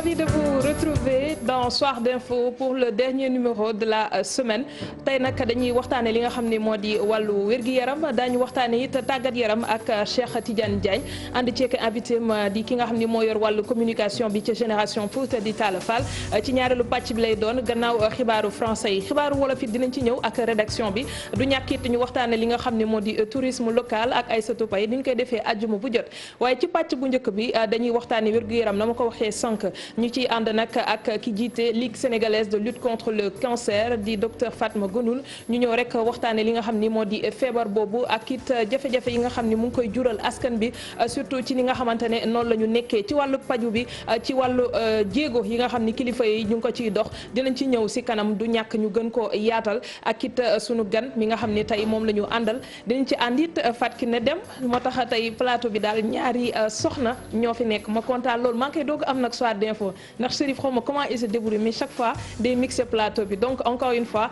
Ravi de vous retrouver dans Soir d'info pour le dernier numéro de la semaine tey nag dañuy waxtaane li nga xam ne moo di wàllu wér-gi-yaram daañu waxtaane it tàggat yaram ak Cheikh Tidiane Diagne ànd ceek invité di ki nga xam ne moo yor wàllu communication bi ci Génération Foot di Talla Fall ci ñaareelu pàcc bi lay doon gannaaw xibaaru français yi xibaaru wolof it dinañ ci ñëw ak rédaction bi du ñàkk it ñu waxtaane li nga xam ne moo di tourisme local ak Aïssatou Paye ni ñu koy defee àjjuma bu jot waaye ci pàcc bu njëkk bi dañuy waxtaane wér-gu-yaram na ma ko waxee sànq ñu ciy ànd nag ak ki jiite Ligue sénégalaise de lutte contre le cancer di docteur Fatma Guenoul ñu ñëw rek waxtaane li nga xam ni moo di feebar boobu ak it jafe-jafe yi nga xam ni mu ngi koy jural askan bi surtout ci ni nga xamante ne noonu la ñu nekkee ci wàllu paju bi ci wàllu jéego yi nga xam ni kilifa yi ñu ngi ko ciy dox dinañ ci ñëw si kanam du ñàkk ñu gën ko yaatal ak it sunu gan mi nga xam ni tey moom la ñu àndal dinañ ci ànd it Fatou Kiné Deme moo tax tey plateau bi daal ñaari soxna ñoo fi nekk ma kontaan loolu maa ngi koy doog am nag Soir d'info ndax Chérif xaw ma comment il se débrouille mais chaque fois day mixé plateau bi donc encore une fois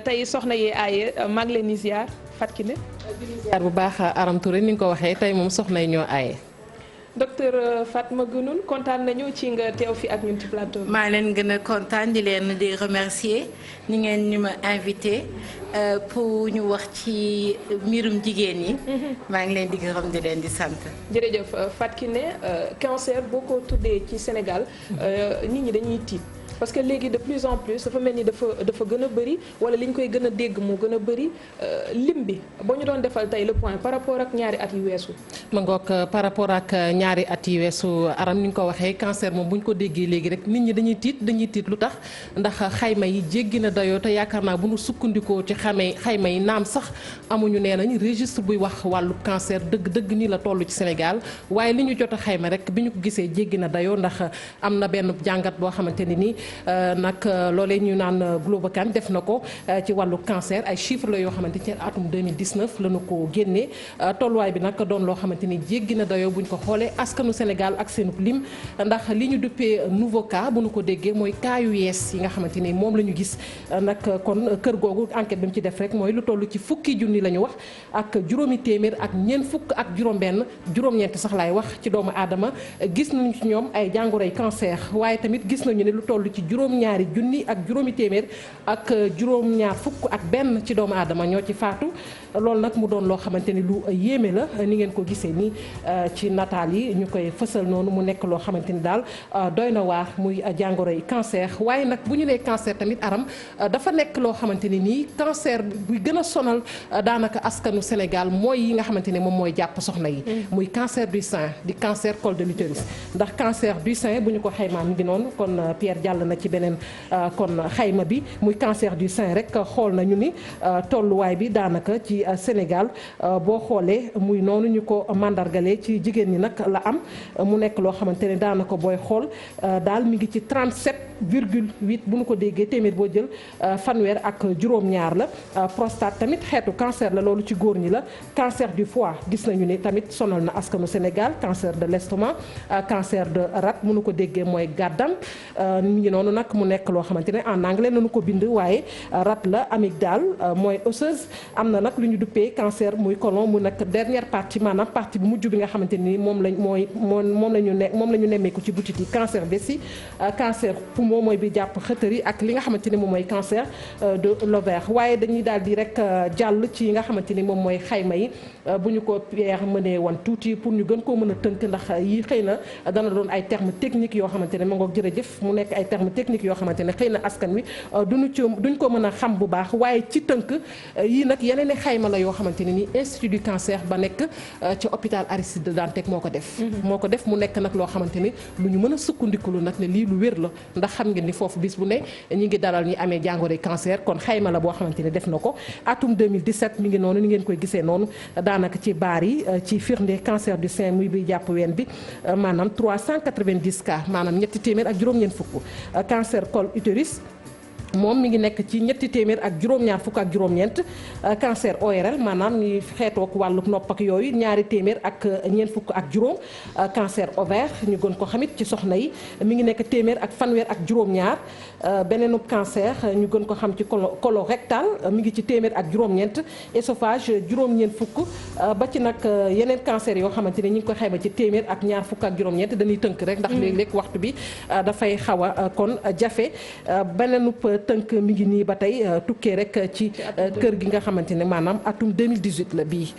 tey soxna yee aaye maa ngi leen di ziar Fatou Kiné ziar bu baax Aram Touré ni nga ko waxee tey moom soxna yi ñoo aaye. docteur Fatma Guenoul kontaan nañu ci nga teew fi ak ñun ci plateau bi. maa leen gën a kontaan di leen di remercier ni ngeen ñu ma invité pour ñu wax ci mbirum jigéen ñi. maa ngi leen di gërëm di leen di sant. jërëjëf Fatou Kiné cancer boo ko tuddee ci Sénégal nit ñi dañuy tiit. parce que léegi de plus en plus dafa mel ni dafa gën a bëri wala li ñu koy gën a dégg moo gën a bëri lim bi boo ñu doon defal tey le point par rapport ak ñaari at yu weesu. ma ngoog par rapport ak ñaari at yu weesu Aram ni nga ko waxee cancer moom bu ñu ko déggee léegi rek nit ñi dañuy tiit lu tax ndax xayma yi jéggi na dayoo te yaakaar naa bu ñu sukkandikoo ci xayma yi naam sax amuñu nee nañ registre buy wax wàllu cancer dëgg nii la toll ci Sénégal waaye li ñu jot a xayma rek bi ñu ko gisee jéggi na dayoo ndax am na benn jàngat boo xamante ni nii. nag loolee ñu naan Globocan def na ko ci wàllu cancer ay chiffres la yoo xamante ci atum 2019 la ñu ko génnee tolluwaay bi nag doon loo xamante ni jéggi na dayoo bu ñu ko xoolee askanu Sénégal ak seenu lim ndax li ñu duppee nouveau cas bu ñu ko déggee mooy cas yu yees yi nga xamante ni moom la ñu gis nag kon kër googu enquête bi mu ci def rek mooy lu toll ci fukki junni la ñu wax ak juróomi téeméer ak ñeent fukk ak juróom-benn juróom-ñeent sax laay wax ci doomu aadama gis nañu ci ñoom ay jàngoroy cancer waaye tamit gis nañu ne lu toll ci juróom-ñaari junni ak juróomi téeméer ak juróom-ñaar fukk ak benn ci doomu aadama ñoo ci faatu loolu nag mu doon loo xamante ni lu yéeme la ni ngeen ko gisee nii ci nataal yi ñu koy fësal noonu mu nekk loo xamante ni daal doy na waar muy jàngoro yi cancer waaye nag bu ñu nee cancer tamit Aram dafa nekk loo xamante ni nii cancer buy gën a sonal daanaka askanu Sénégal mooy yi nga xamante ni moom mooy jàpp soxna yi muy cancer du sein di cancer col de l'utérus ndax cancer du sein bu ñu ko xaymaa mi ngi noonu kon Pierre jàll na ci beneen kon xayma bi muy cancer du sein rek xool nañu ni tolluwaay bi daanaka ci Sénégal boo xoolee muy noonu ñu ko mandargalee ci jigéen ñi nag la am mu nekk loo xamante ne daanaka booy xool daal mi ngi ci 37,8 bu ñu ko déggee téeméer boo jël fanweer ak juróom-ñaar la prostate tamit xeetu cancer la loolu ci góor ñi la cancer du foie gis nañu ni tamit sonal na askanu Sénégal cancer de l'estomac cancer de rate bu ñu ko déggee mooy gàddam mi ngi noonu nag mu nekk loo xamante ne en anglais nañu ko bind waaye rat la amygdale mooy osseuse am na nag lu ñu duppee cancer muy colon mu nag dernière partie maanaam partie bu mujj bi nga xamante ni moom la ñu nemmeeku ci butit yi cancer vessie cancer poumon mooy bi jàpp xëtër yi ak li nga xamante ni moom mooy cancer de l'ovaire waaye dañuy daal di rek jàll ci yi nga xamante ni moom mooy xayma yi bu ñu ko Pierre mënee woon tuuti pour ñu gën koo mën a tënk ndax yi xëy na dana doon ay termes techniques yoo xamante ne ma ngoog jërëjëf mu nekk ay termes techniques yoo xamante ne xëy na askan wi duñ ko mën a xam bu baax waaye ci tënk yii nag yeneen i xayma la yoo xamante ne ni institut du cancer ba nekk ci hôpital Aristide Dantec moo ko def mu nekk nag loo xamante ni lu ñu mën a sukkandikulu nag ne lii lu wér la ndax xam ngeen ni foofu bis bu ne ñi ngi dalal ñi amee jàngoro cancer kon xayma la boo xamante ni def na ko atum 2017 mi ngi noonu ni ngeen koy gisee noonu daanaka ci baar yi ci firnde cancer du sein muy biy jàpp ween bi maanaam 390 cas maanaam ñetti téeméer ak juróom-ñeent fukk cancer col utérus moom mi ngi nekk ci ñetti téeméer ak juróom-ñaar fukk ak juróom-ñeent cancer ORL maanaam ñi xeetook wàllu nopp ak yooyu ñaari téeméer ak ñeent fukk ak juróom cancer ovaire ñu gën ko xamit ci soxna yi mi ngi nekk téeméer ak fanweer ak juróom-ñaar beneenub cancer ñu gën ko xam ci colorectal mi ngi ci téeméer ak juróom-ñeent œsophage juróom-ñeent fukk ba ci nag yeneen cancer yoo xamante ne ñi ngi ko xayma ci téeméer ak ñaar fukk ak juróom-ñeent dañuy tënk rek ndax léeg-léeg waxtu bi dafay xaw a kon jafe beneenub tënk mi ngi nii ba tey tukkee rek ci kër gi nga xamante ne maanaam atum 2018 la bii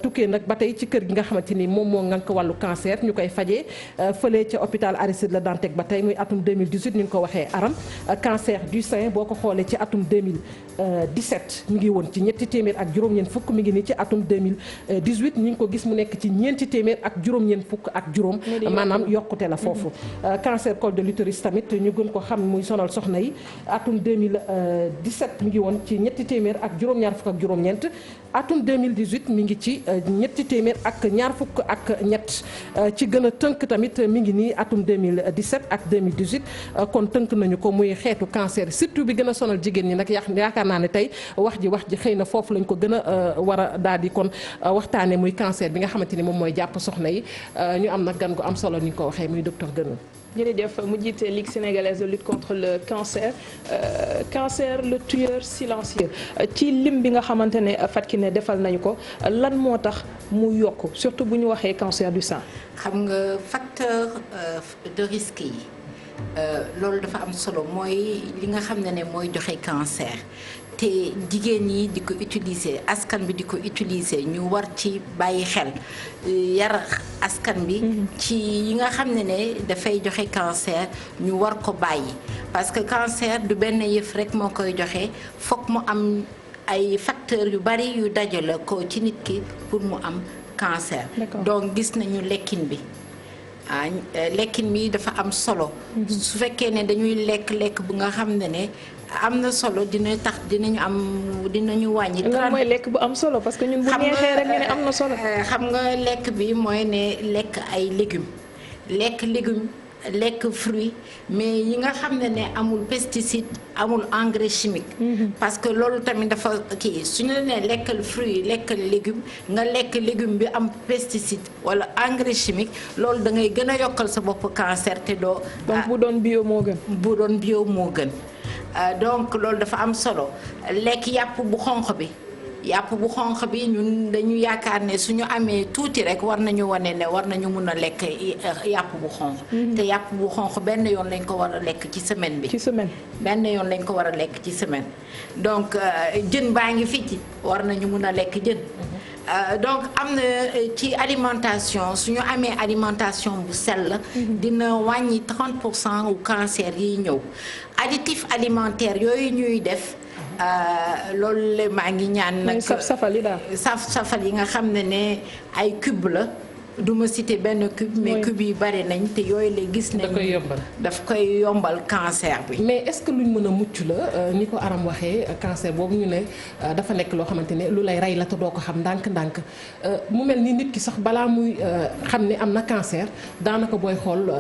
tukkee nag ba tey ci kër gi nga xamante ni moom moo ngànk wàllu cancer ñu koy fajee fële ca hôpital Aristide Le Dantec ba tey muy atum 2018 ñu ngi ko waxee aram cancer du sein boo ko xoolee ci atum 2017 mi ngi woon ci ñetti téeméer ak juróom-ñeent fukk mi ngi nii ci atum 2018 ñu ngi ko gis mu nekk ci ñeenti téeméer ak juróom-ñeent fukk ak juróom maanaam yokkute la foofu cancer col de l'utérus tamit ñu gën ko xam muy sonal soxna yi atum 2017 mi ngi woon ci ñetti téeméer ak juróom-ñaar fukk ak juróom-ñeent atum 2018 mi ngi ci ñetti téeméer ak ñaar fukk ak ñett ci gën a tënk tamit mi ngi nii atum 2017 ak 2018 kon tënk nañu ko muy xeetu cancer surtout bi gën a sonal jigéen ñi nag yaakaar naa ne tey wax ji xëy na foofu lañ ko gën a war a daal di kon waxtaane muy cancer bi nga xamante ni moom mooy jàpp soxna yi ñu am nag gan gu am solo ni ñu ko waxee muy docteur Guenoune. jërëjëf mu jiite Ligue sénégalaise de lutte contre le cancer cancer le tueur silencieux ci lim bi nga xamante ne Fatou Kiné defal nañu ko lan moo tax mu yokk surtout bu ñu waxee cancer du sein. xam nga facteur de risque yi loolu dafa am solo mooy li nga xam ne mooy joxe cancer. te jigéen ñi di ko utiliser askan bi di ko utiliser ñu war ci bàyyi xel yar askan bi ci yi nga xam ne dafay joxe cancer ñu war ko bàyyi parce que cancer du benn yëf rek moo koy joxe fokk mu am ay facteurs yu bari yu dajale ko ci nit ki pour mu am cancer. Donc gis nañu lekkin bi lekkin bi dafa am solo. su fekkee ne dañuy lekk bu nga xam ne am na solo dina tax dinañu wàññi. lan mooy lekk bu am solo parce que ñun bu neexee rek ñu ne am na solo. xam nga lekk bi mooy ne lekk ay légumes lekk fruit mais yi nga xam ne amul pesticide amul engrais chimique. parce que loolu tamit dafa kii suñu la nee lekkal fruit lekkal légume nga lekk légume bi am pesticide wala engrais chimique loolu da ngay gën a yokkal sa bopp cancer te doo. donc bu doon bio moo gën. bu doon bio moo gën. donc loolu dafa am solo lekk yàpp bu xonq bi ñun dañu yaakaar ne suñu amee tuuti rek war nañu wane ne war nañu mun a lekk yàpp bu xonq te yàpp bu xonq benn yoon lañ ko war a lekk ci semaine bi. benn yoon lañ ko war a lekk ci semaine donc jën baa ngi fi ci war nañu mun a lekk jën. donc am na ci alimentation suñu amee alimentation bu sell dina wàññi 30% wu cancer yi ñëw additif alimentaire yooyu ñuy def loolu la maa ngi ñaan nag saf-safal yi daal saf-safal yi nga xam ne ay cube la du ma cité benn cube mais cube yi bari nañ te yooyu la gis nañ daf koy yombal cancer bi. mais est-ce que luñ mën a mucc la ni ko Aram waxee cancer boobu ñu ne dafa nekk loo xamante ne lu lay rey la te doo ko xam ndànk-ndànk mu mel ni nit ki sax balaa muy xam ne am na cancer daanaka booy xool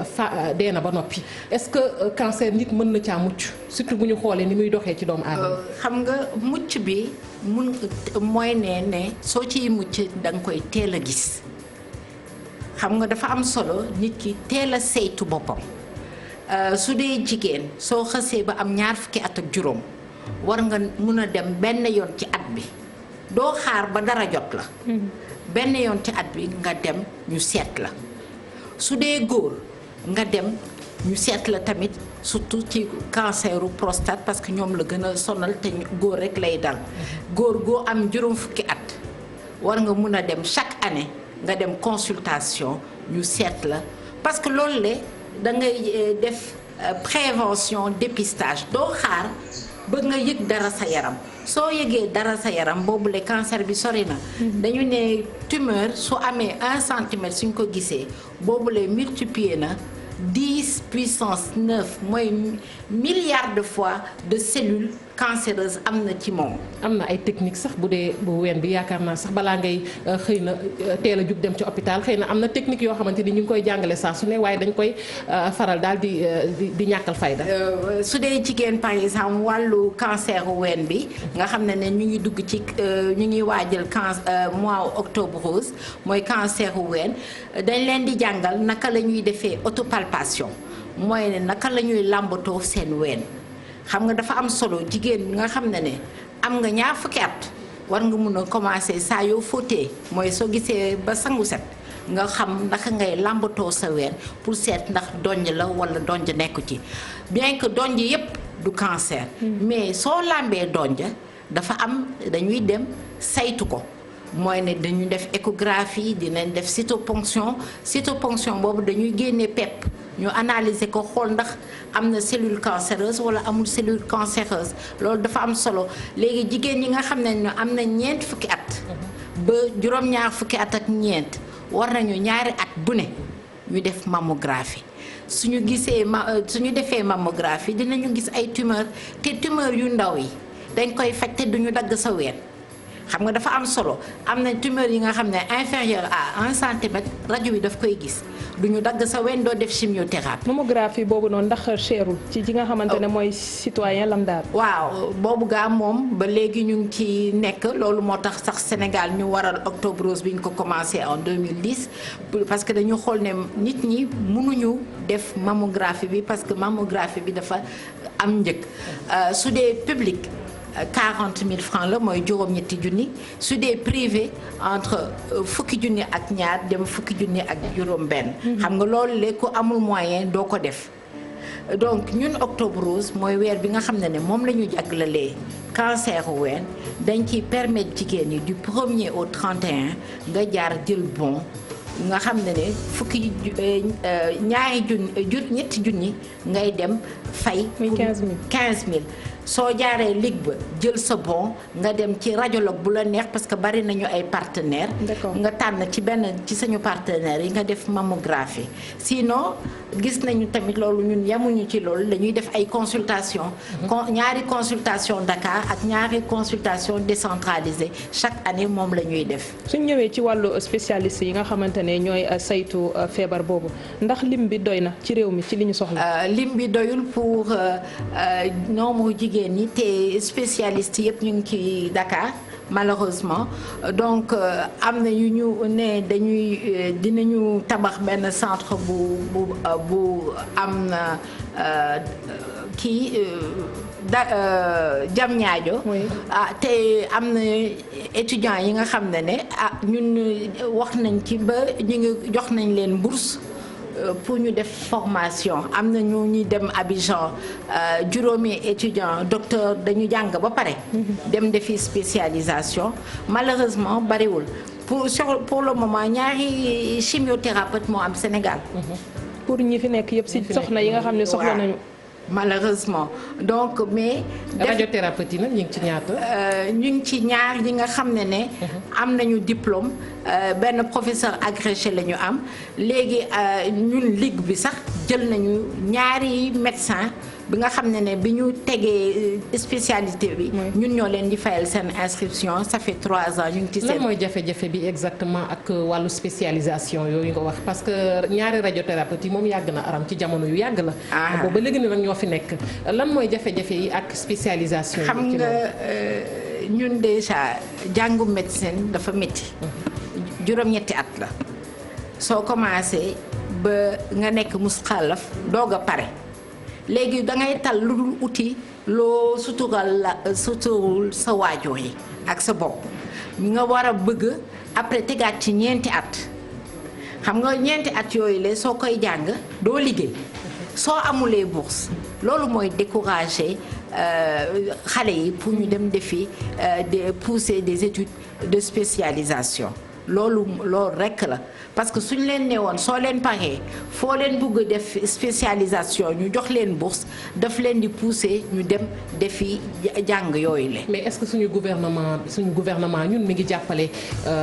dee na ba noppi est-ce que cancer nit mën na caa mucc surtout bu ñu xoolee ni muy doxee ci doomu aadama. xam nga mucc bi mooy ne soo ciy mucc da nga koy teel a gis. xam nga dafa am solo nit ki teel a saytu boppam su dee jigéen soo xësee ba am 20 at ak juróom war nga mun a dem benn yoon ci at bi doo xaar ba dara jot la. benn yoon ci at bi nga dem ñu seet la su dee góor nga dem ñu seet la tamit surtout ci canceru prostate parce que ñoom la gën a sonal te góor rek lay dal góor goo am 20 at war nga mun a dem chaque année. nga dem consultation ñu seet la parce que loolu le da ngay def prévention dépistage doo xaar ba nga yëg dara sa yaram soo yëgee dara sa yaram boobu le cancer bi sori na. dañu ne tumeur su amee 1 centimètre suñ ko gisee boobu le multiplier na 10 puissance 9 mooy milliards de fois de cellules cancéreuses am na ci moom. am na ay technique sax bu dee bu ween bi yaakaar naa sax balaa ngay xëy na teel a jug dem ci hôpital xëy na am na technique yoo xamante ni ñu ngi koy jàngale saa su ne waaye dañ koy faral daal di ñàkkal fayda. su dee jigéen par exemple wàllu cancer ween bi nga xam ne ñu ngi dugg ci ñu ngi waajal mois octobre rose mooy cancer ween dañ leen di jàngal naka la ñuy defee autopalpation mooy ne naka la ñuy làmbatoo seen ween. xam nga dafa am solo jigéen bi nga xam ne am nga ñaar fukki at war nga mun a commencer saa yoo fóotee mooy soo gisee ba sangu set nga xam naka ngay làmbatoo sa ween pour seet ndax donj la wala donj nekku ci bien que donj yépp du cancer. mais soo làmbee donj dafa am dañuy dem saytu ko mooy ne dañuy def échographie dinañ def cytoponction boobu dañuy génne pepp. ñu analyser ko xool ndax am na cellule cancéreuse wala amul cellule cancéreuse loolu dafa am solo léegi jigéen ñi nga xam ne ñu am na ñeent fukki at ba juróom-ñaar fukki at ak ñeent war nañu ñaari at bu ne ñu def mammographie suñu defee mammographie dinañu gis ay tumeur te tumeur yu ndaw yi dañ koy faj te duñu dagg sa ween xam nga dafa am solo am na tumeur yi nga xam ne inférieur à 1 centimètre rajo bi daf koy gis duñu dagg sa wen doo def chimiothérapie. mammographie boobu noonu ndax cherul ci nga xamante ne mooy citoyen lambda. waaw boobu gaa moom ba léegi ñu ngi ci nekk loolu moo tax sax Sénégal ñu waral octobre rose bi ñu ko commencé en 2010 parce que dañu xool ne nit ñi mënuñu def mammographie bi parce que mammographie bi dafa am njëg su dee public. 40 000 francs la mooy juróom-ñetti junni su dee privé entre fukki junni ak ñaar dem fukki junni ak juróom-benn. xam nga loolu léegi ku amul moyen doo ko def. donc ñun octobre rose mooy weer bi nga xam ne moom la ñu jaglelee cancer ween dañ ciy permettre jigéen ñi du 1er au 31 nga jaar jël bon. nga xam ne fukki ñaari ñetti junni ngay dem fay. muy 15000 soo jaaree ligue ba jël sa bon nga dem ci radiologue bu la neex parce que bari nañu ay partenaires. nga tànn ci sañu partenaires yi nga def mammographie. sinon gis nañu tamit loolu ñun yemuñu ci loolu dañuy def ay consultation ñaari consultation Dakar ak ñaari consultation décentralisée chaque année moom la ñuy def. suñ ñëwee ci wàllu spécialiste yi nga xamante ne ñooy saytu feebar boobu ndax lim bi doy na ci réew mi ci li ñu soxla. lim bi doyul pour nombre jigéen ñi te spécialiste yëpp ñu ngi ci Dakar malheureusement donc am na yu ñu ne dinañu tabax benn centre bu am Diamniadio. te am na étudiants yi nga xam ne ñun wax nañ ci ba ñu ngi jox nañ leen bourse pour ñu def formation am na ñu ñuy dem Abidjan juróomi étudiant docteur dañu jàng ba pare. dem defi spécialisation malheureusement bariwul pour le moment ñaari chimiothérapeute moo am Sénégal. pour ñi fi nekk yëpp si soxna yi nga xam ne soxla nañu. malheureusement donc mais. radiothérapeute yi nag ñu ngi ci ñaata. ñu ngi ci ñaar ñi nga xam ne am nañu diplôme benn professeur agrégé la ñu am léegi ñun ligue bi sax jël nañu ñaari médecin bi nga xam ne bi ñu tegee spécialité bi. ñun ñoo leen di fayal seen inscription ça fait 3 ans ñu ngi ci seen. lan mooy jafe-jafe bi exactement ak wàllu spécialisation yooyu nga wax parce que ñaari radiothérapeute yi moom yàgg na aram ci jamono yu yàgg la. boobu ba léegi nag ñoo fi nekk lan mooy jafe-jafe yi ak spécialisation yi. xam nga ñun déjà jàngu médecine dafa métti. juróom-ñetti at la soo commencé ba nga nekk musxalaf doog a pare. léegi dangay tal lu dul uti loo suturul sa waajur yi ak sa bopp nga war a bëgg après tegaat ci ñeenti at xam nga ñeenti at yooyu la soo koy jàng doo liggéey soo amulee bourse loolu mooy décourager xale yi pour ñu dem defi pousser des études de spécialisation loolu rekk la parce que suñ leen nee woon soo leen paree foo leen bëgg def spécialisation ñu jox leen bourse daf leen di pousser ñu dem defi jàng yooyu la. mais est-ce que suñu gouvernement ñun mi ngi jàppale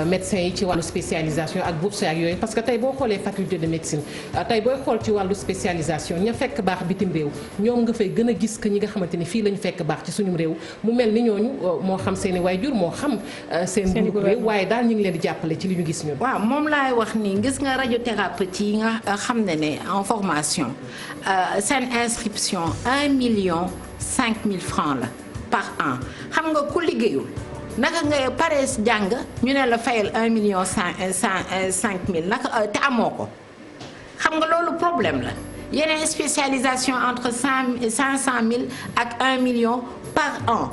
médecins yi ci wàllu spécialisation ak bourse ak yooyu parce que tey boo xoolee faculté de médecine tey booy xool ci wàllu spécialisation ña fekk baax bitim réew ñoom nga fay gën a gis que ñi nga xamante ni fii lañu fekk baax ci suñu réew mu mel ni ñooñu moo xam seen i waajur moo xam seen réew waaye daal ñu ngi leen di jàppale ci li ñu gis ñun. waaw moom laay wax ni gis nga radiothérapeute yi nga xam ne en formation seen inscription 1,5 million francs la par an xam nga ku liggéeyul naka nga pare jàng ñu ne la fayal 1,5 million naka te amoo ko xam nga loolu problème la yeneen spécialisation entre 500 000 ak 1 million par an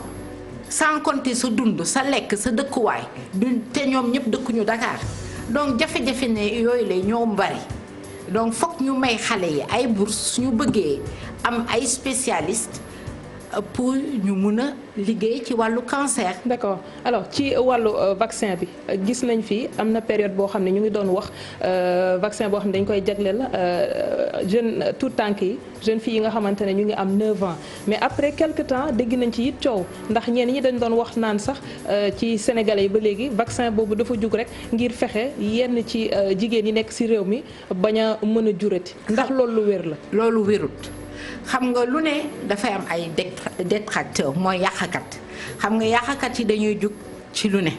sans compter sa dund sa lekk sa dëkkuwaay du te ñoom ñëpp dëkkuñu Dakar donc jafe-jafe ne yooyu la ñoom bari donc fokk ñu may xale yi ay bourse suñu bëggee am ay spécialistes pour ñu mun a liggéey ci wàllu cancer. d'accord alors ci wàllu vaccin bi gis nañ fi am na période boo xam ne ñu ngi doon wax vaccin boo xam ne dañ koy jagleel jeune tout tànk yi jeune fille yi nga xamante ne ñu ngi am 9 ans mais après quelque temps dégg nañ ci it coow ndax ñenn ñi dañ doon wax naan sax ci sénégalais yi ba léegi vaccin boobu dafa jug rek ngir fexe yenn ci jigéen yi nekk ci réew mi bañ a mën a jurati ndax loolu lu wér la. loolu wérut. xam nga lu ne dafay am ay détracteur mooy yàqakat xam nga yàqakat yi dañuy jug ci lu ne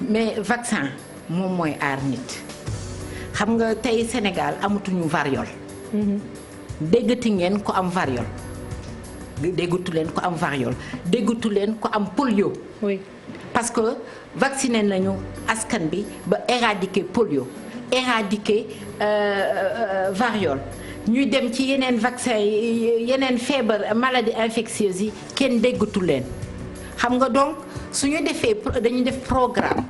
mais vaccin moom mooy aar nit xam nga tey Sénégal amatuñu variole. déggati ngeen ko am variole déggatu leen ko am variole déggatu leen ko am polio. oui parce que vacciné nañu askan bi ba éradiquer polio éradiquer variole. ñuy dem ci yeneen vaccin yi yeneen feebar maladie infectieuse yi kenn déggatu leen xam nga donc suñu defee dañu def programme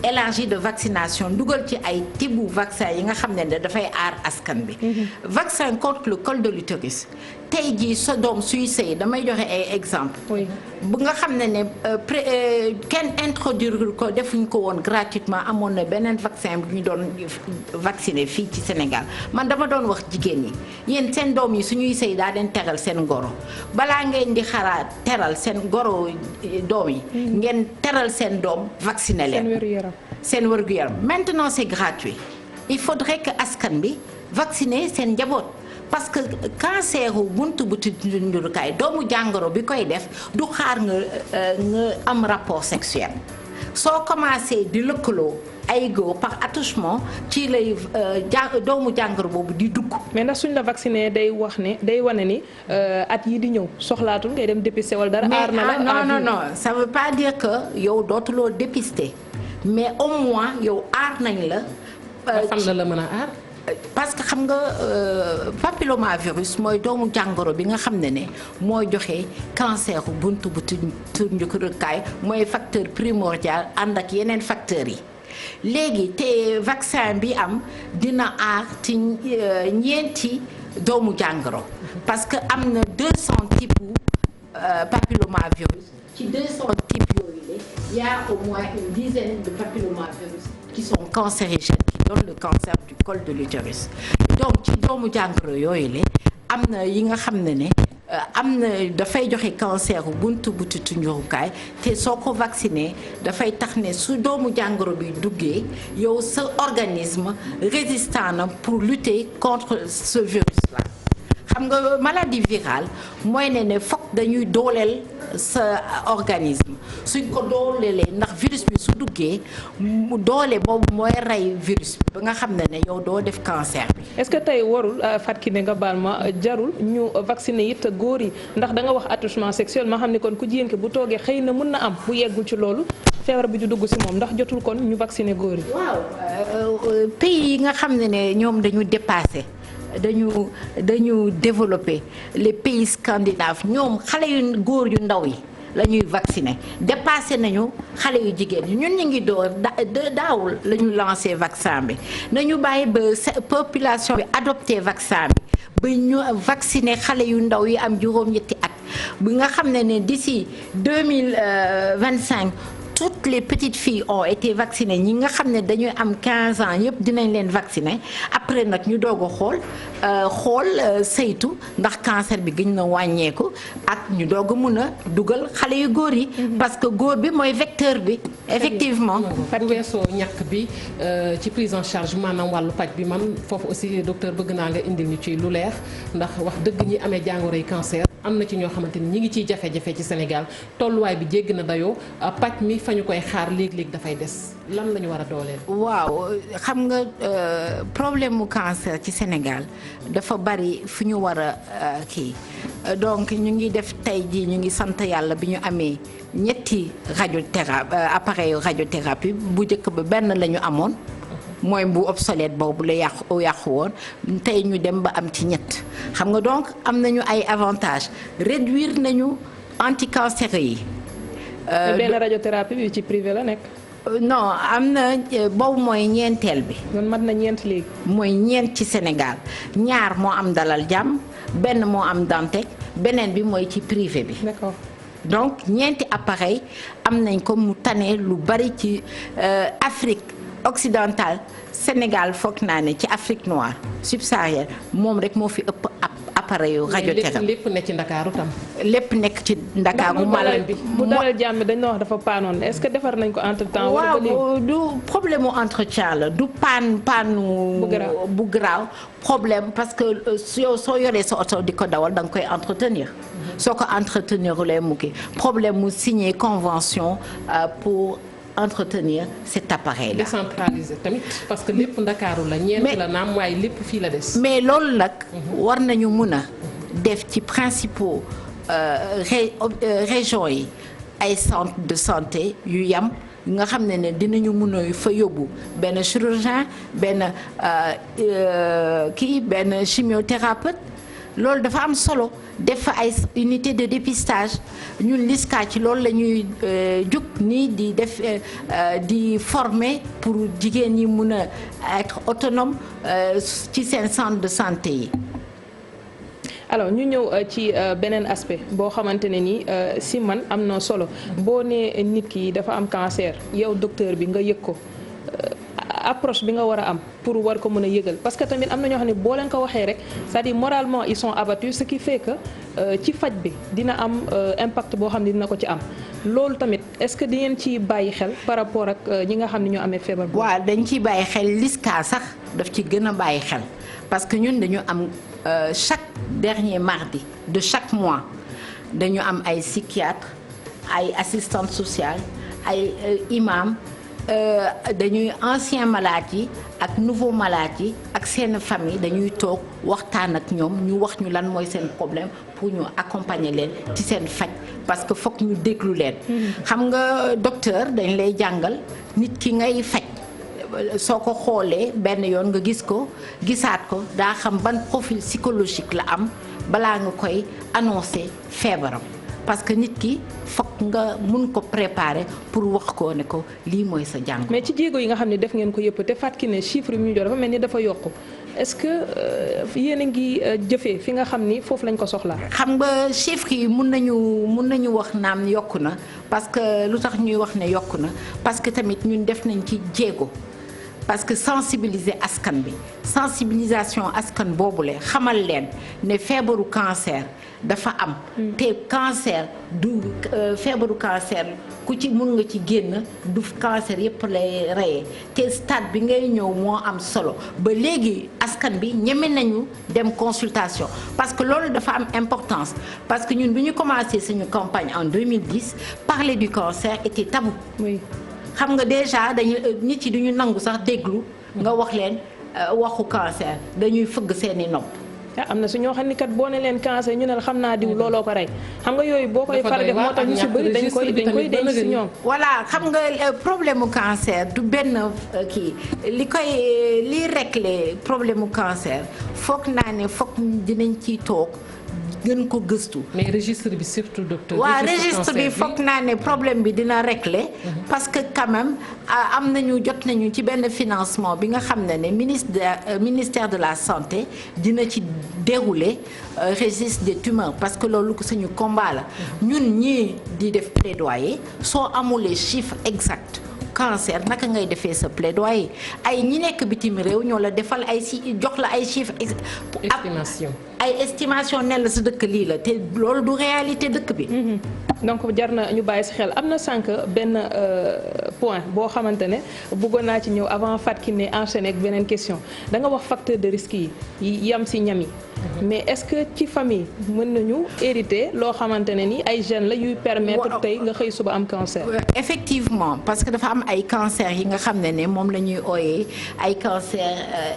élargi de vaccination dugal ci ay tibu vaccin yi nga xam ne dafay aar askan bi. vaccin contre le col de l'utérus tey jii sa doom suy sëy damay joxe ay exemple bu nga xam ne kenn introduire ko defuñ ko woon gratuitement amoon na beneen vaccin bu ñu doon vacciner fii ci Sénégal man dama doon wax jigéen ñi yéen seen doom yi suñuy sëy daa leen teral seen goro balaa ngeen di xaraat teral seen goro doom yi ngeen teral seen doom vacciner leen seen wér-gu-yaram maintenant c'est gratuit il faudrait que askan bi vacciner seen njaboot parce que cancer wu buntu njurukaay doomu jàngoro bi koy def du xaar nga am rapport sexuel soo commencé di lëkkaloo ay góor par attouchement ci lay doomu jàngoro boobu di dugg. mais ndax suñ la vacciné day wane ni at yi di ñëw soxlaatul ngay dem dépister wala dara. aar na la non ça veut pas dire que yow dootuloo dépister mais au moins yow aar nañ la. fan la mën a aar. parce que xam nga papillomavirus mooy doomu jàngoro bi nga xam ne mooy joxe cancer buntu njurukaay mooy facteur primordial ànd ak yeneen facteurs yi léegi te vaccin bi am dina aar ci ñeenti doomu jàngoro parce que am na 200 types papillomavirus ci 200 types yooyu la y a au moins une dizaine de papillomavirus qui sont cancérigènes qui donnent le cancer du col de l'utérus donc ci doomu jàngoro yooyu la am na yi nga xam ne am na dafay joxe cancer buntu njurukaay te soo ko vacciné dafay tax ne su doomu jàngoro bi duggee yow sa organisme résistant na pour lutter contre ce virus là xam nga maladie virale mooy ne fokk dañuy dooleel sa organisme suñ ko doolelee ndax virus bi su duggee mu doole boobu mooy rey virus bi ba nga xam ne yow doo def cancer bi. est-ce que tey warul Fatou Kiné nga baal ma jarul ñu vacciner it góor yi ndax da nga wax attouchement sexuel ma xam ne kon ku jigéen ki bu toogee xëy na mën na am bu yeggul ci loolu feebar bi du dugg si moom ndax jotul kon ñu vacciner góor yi. waaw pays yi nga xam ne ñoom dañu dépassé. dañu développé les pays scandinaves ñoom xale yu góor yu ndaw yi la ñuy vacciner dépassé nañu xale yu jigéen ñi ñun ñu ngi door daawul la ñu lancé vaccin bi nañu bàyyi ba population bi adopté vaccin bi ba ñu vacciner xale yu ndaw yi am juróom-ñetti at bi nga xam ne d'ici 2025 toutes les petites filles ont été vaccinées ñi nga xam ne dañuy am 15 ans yëpp dinañ leen vacciner après nag ñu doog a xool saytu ndax cancer bi gën na wàññeeku ak ñu doog a mun a dugal xale yu góor yi. parce que góor bi mooy vecteur bi. effectivement bu weesoo ñàkk bi ci prise en charge maanaam wàllu paj bi man foofu aussi docteur bëgg naa nga indil ñu ci lu leer ndax wax dëgg ñi amee jàngoroy cancer am na ci ñoo xamante ni ñi ngi ciy jafe-jafe ci Sénégal tolluwaay bi jégg na dayoo paj mi fa ñu koy xaar léeg-léeg dafay des lan la ñu war a dooleel. waaw xam nga problème mu cancer ci Sénégal dafa bari fu ñu war a kii donc ñu ngi def tey jii ñu ngi sant yàlla bi ñu amee ñetti radiothérapie appareil radiothérapie bu njëkk ba benn la ñu amoon. mooy bu obsolète boobu la yàqu woon tey ñu dem ba am ci ñett xam nga donc am nañu ay avantages réduire nañu anticancéreux yi. benn radiothérapie bi ci privé la nekk. non am na boobu mooy ñeenteel bi. man mat na ñeent léegi. mooy ñeent ci Sénégal ñaar moo am Dalal Jàmm benn moo am Dantec beneen bi mooy ci privé bi. d'accord. donc ñeenti appareil am nañ ko mu tane lu bari ci Afrique occidentale Sénégal foog naa ne ci Afrique noire subsaharienne moom rek moo fi ëpp appareil yu radiothérapie. lépp nekk ci Ndakaaru tam. lépp nekk ci Ndakaaru. bu Dalal Jàmm dañ la wax dafa paanoon est-ce que defar nañ ko entre temps. waaw du problème mu entretien la du paanu bu garaaw problème parce que soo yoree sa oto di ko dawal da nga koy entretenir. soo ko entretenir lay mukki problème mu signer convention pour entretenir cet appareil là. décentralisé tamit parce que lépp Ndakaaru la ñeent la naam waaye lépp fii la des. mais loolu nag war nañu mun a def ci principaux régions yi ay centre de santé yu yam nga xam ne dinañu mun a fa yóbbu benn chirurgien benn benn chimiothérapeute loolu dafa am solo def fa ay unité de dépistage ñun LISCA ci loolu la ñuy jug nii di def di former pour jigéen ñi mun a être autonome ci seen centre de santé yi. alors ñu ñëw ci beneen aspect boo xamante ne ni si man am na solo boo nee nit ki dafa am cancer yow docteur bi nga yëg ko approche bi nga war a am pour war ko mën a yëgal parce que tamit am na ñoo xam ne boo leen ko waxee rek c'est-à-dire moralement ils sont abattus ce qui fait que ci faj bi dina am impact boo xam ne dina ko ci am loolu tamit est-ce que di ngeen ci bàyyi xel par rapport ak ñi nga xam ne ñoo amee feebar bi. waaw dañ ciy bàyyi xel LISCA sax daf ci gën a bàyyi xel parce que ñun dañu am chaque dernier mardi de chaque mois dañu am ay psychiatre ay assistante sociale ay imam dañuy ancien malades yi ak nouveau malades yi ak seen famille dañuy toog waxtaan ak ñoom ñu wax ñu lan mooy seen problème pour ñu accompagner leen ci seen faj parce que fokk ñu déglu leen. xam nga docteur dañ lay jàngal nit ki ngay faj soo ko xoolee benn yoon nga gis ko gisaat ko daa xam ban profil psychologique la am balaa nga koy annoncer feebaram. parce que nit ki fokk nga mun ko préparer pour wax ko ne ko lii mooy sa jàng. mais ci jéego yi nga xam ne def ngeen ko yëpp te fàttali ne chiffre yi ñu jox dafa mel ni dafa yokku est-ce que yéen a ngi jëfee fi nga xam ni foofu lañ ko soxlaa. xam nga chiffre yi mun nañu wax naam yokku na parce que lu tax ñuy wax ne yokku na parce que tamit ñun def nañ ci jéego. parce que sensibiliser askan bi sensibilisation askan boobule xamal leen ne feebaru cancer dafa am. te cancer du feebaru cancer ku ci mun nga ci génn du cancer yëpp lay reyee te stade bi ngay ñëw moo am solo ba léegi askan bi ñeme nañu dem consultation parce que loolu dafa am importance parce que ñun bi ñu commencé suñu campagne en 2010 parler du cancer était tabou. Oui. xam nga déjà dañu nit yi duñu nangu sax déglu nga wax leen waxu cancer dañuy fëgg seeni nopp. am na su ñoo xam ni kat boo ne leen cancer ñu ne la xam naa diw looloo ko rey xam nga yooyu boo koy far def moo tax ñu si bëri dañ koy denc si ñoom. voilà xam nga problème mu cancer du benn kii liy régler problème mu cancer foog naa ne foog dinañ ciy toog gën ko gëstu. mais registre bi surtout docteur. waaw registre bi foog naa ne problème bi dina régler. parce que quand même jot nañu ci benn financement bi nga xam ne ministère de la santé dina ci dérouler registre des tumeurs parce que loolu ko suñu combat la ñun ñii di def plaidoyer soo amulee chiffre exact cancer naka ngay defee sa plaidoyer ay ñi nekk bitim réew ñoo la defal jox la ay chiffres estimation ay estimation ne la sa dëkk lii la te loolu du réalité dëkk bi. donc jar na ñu bàyyi si xel am na sànq benn point boo xamante ne bëggoon naa ci ñëw avant Fatou Kiné enchaîner ak beneen question da nga wax facteur de risque yi yam si ñam yi. mais est-ce que ci famille mën nañu hériter loo xamante ne ni ay gènes la yuy permettre tey nga xëy suba am cancer. effectivement parce que dafa am ay cancer yi nga xam ne moom la ñuy ooyee ay cancer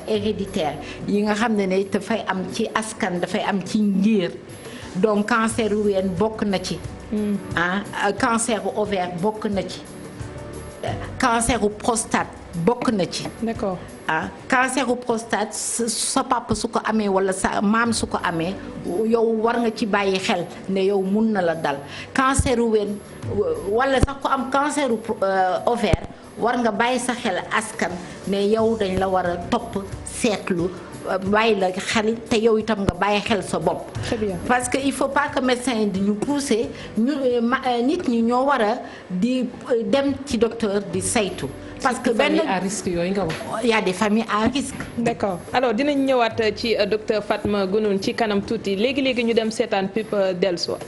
héréditaire yi nga xam ne dafay am ci askan dafay am ci ngir donc cancer yu ween bokk na ci. cancer u ovaire bokk na ci. cancer u prostate bokk na ci. d'accord. cancer u prostate sa papa su ko amee wala sa maam su ko amee yow war nga ci bàyyi xel ne yow mun na la dal cancer u ween wala sax ko am cancer u ovaire war nga bàyyi sa xel askan ne yow dañ la war a topp seetlu bàyyi la xel te yow itam nga bàyyi xel sa bopp. Très bien. parce que il faut pas que médecin yi di ñu pousser nit ñi ñoo war a di dem ci docteur di saytu. parce que benn famille à risque yooyu nga wax. il y a des familles à risque. d'accord alors dinañ ñëwaat ci docteur Fatma Guenoune ci kanam tuuti léegi ñu dem seetaan pub dellusiwaat.